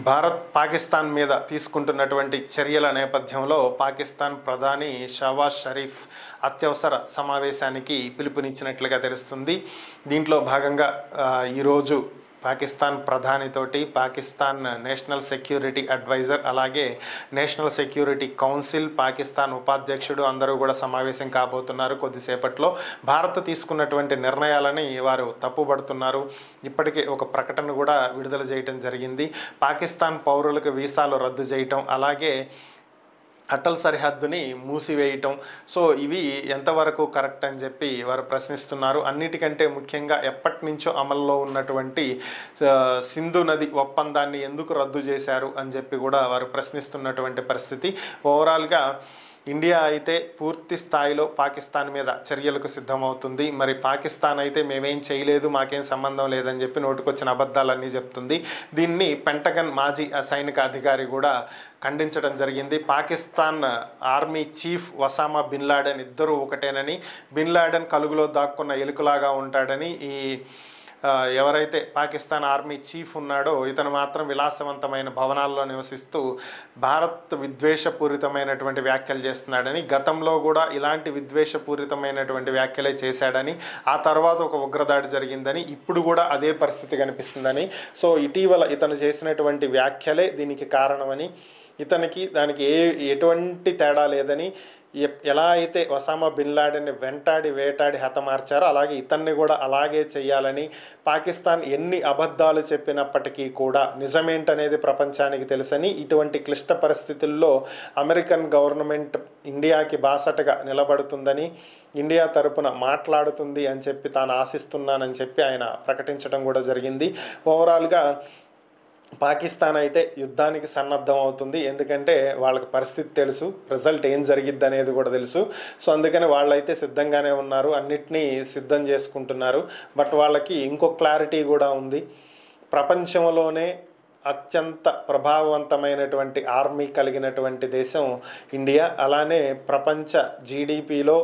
భారత్ పాకిస్తాన్ మీద తీసుకుంటున్నటువంటి చర్యల నేపథ్యంలో పాకిస్తాన్ ప్రధాని షహబాజ్ షరీఫ్ అత్యవసర సమావేశానికి పిలుపునిచ్చినట్లుగా తెలుస్తుంది. దీంట్లో భాగంగా ఈరోజు పాకిస్తాన్ ప్రధానితోటి పాకిస్తాన్ నేషనల్ సెక్యూరిటీ అడ్వైజర్ అలాగే నేషనల్ సెక్యూరిటీ కౌన్సిల్ పాకిస్తాన్ ఉపాధ్యక్షుడు అందరూ కూడా సమావేశం కాబోతున్నారు. కొద్దిసేపట్లో భారత్ తీసుకున్నటువంటి నిర్ణయాలని వారు తప్పుపడుతున్నారు. ఇప్పటికే ఒక ప్రకటన కూడా విడుదల చేయడం జరిగింది. పాకిస్తాన్ పౌరులకు వీసాలు రద్దు చేయటం అలాగే అటల్ సరిహద్దుని మూసివేయటం, సో ఇవి ఎంతవరకు కరెక్ట్ అని చెప్పి వారు ప్రశ్నిస్తున్నారు. అన్నిటికంటే ముఖ్యంగా ఎప్పటి నుంచో అమల్లో ఉన్నటువంటి సింధు నది ఒప్పందాన్ని ఎందుకు రద్దు చేశారు అని చెప్పి కూడా వారు ప్రశ్నిస్తున్నటువంటి పరిస్థితి. ఓవరాల్గా ఇండియా అయితే పూర్తి స్థాయిలో పాకిస్తాన్ మీద చర్యలకు సిద్ధమవుతుంది. మరి పాకిస్తాన్ అయితే మేమేం చేయలేదు, మాకేం సంబంధం లేదని చెప్పి నోటుకొచ్చిన అబద్ధాలన్నీ చెప్తుంది. దీన్ని పెంటగన్ మాజీ సైనిక అధికారి కూడా ఖండించడం జరిగింది. Pakistan army chief Osama bin Laden ఇద్దరూ ఒకటేనని, బిన్ లాడెన్ కలుగులో దాక్కున్న ఎలుకలాగా ఉంటాడని, ఈ ఎవరైతే పాకిస్తాన్ ఆర్మీ చీఫ్ ఉన్నాడో ఇతను మాత్రం విలాసవంతమైన భవనాల్లో నివసిస్తూ భారత్ విద్వేషపూరితమైనటువంటి వ్యాఖ్యలు చేస్తున్నాడని, గతంలో కూడా ఇలాంటి విద్వేషపూరితమైనటువంటి వ్యాఖ్యలే చేశాడని, ఆ తర్వాత ఒక ఉగ్రదాడి జరిగిందని, ఇప్పుడు కూడా అదే పరిస్థితి కనిపిస్తుందని, సో ఇటీవల ఇతను చేసినటువంటి వ్యాఖ్యలే దీనికి కారణమని, ఇతనికి దానికి ఎటువంటి తేడా లేదని, ఎలా అయితే ఒసామా బిన్ లాడెన్ని వెంటాడి వేటాడి హతమార్చారో అలాగే ఇతన్ని కూడా అలాగే చేయాలని, పాకిస్తాన్ ఎన్ని అబద్ధాలు చెప్పినప్పటికీ కూడా నిజమేంటనేది ప్రపంచానికి తెలుసని, ఇటువంటి క్లిష్ట పరిస్థితుల్లో అమెరికన్ గవర్నమెంట్ ఇండియాకి బాసటగా నిలబడుతుందని, ఇండియా తరపున మాట్లాడుతుంది అని చెప్పి తాను ఆశిస్తున్నానని చెప్పి ఆయన ప్రకటించడం కూడా జరిగింది. ఓవరాల్గా పాకిస్తాన్ అయితే యుద్ధానికి సన్నద్ధం అవుతుంది. ఎందుకంటే వాళ్ళకి పరిస్థితి తెలుసు, రిజల్ట్ ఏం జరిగిద్ది అనేది కూడా తెలుసు. సో అందుకని వాళ్ళైతే సిద్ధంగానే ఉన్నారు, అన్నిటినీ సిద్ధం చేసుకుంటున్నారు. బట్ వాళ్ళకి ఇంకో క్లారిటీ కూడా ఉంది. ప్రపంచంలోనే అత్యంత ప్రభావవంతమైనటువంటి ఆర్మీ కలిగినటువంటి దేశం ఇండియా. అలానే ప్రపంచ జీడిపిలో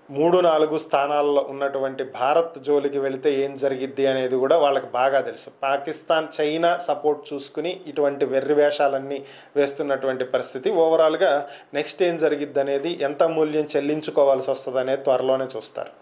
3-4 స్థానాల్లో ఉన్నటువంటి భారత్ జోలికి వెళితే ఏం జరిగిద్ది అనేది కూడా వాళ్ళకి బాగా తెలుసు. పాకిస్తాన్ చైనా సపోర్ట్ చూసుకుని ఇటువంటి వెర్రి వేషాలన్నీ వేస్తున్నటువంటి పరిస్థితి. ఓవరాల్గా నెక్స్ట్ ఏం జరిగిద్ది అనేది, ఎంత మూల్యం చెల్లించుకోవాల్సి వస్తుంది అనేది త్వరలోనే చూస్తారు.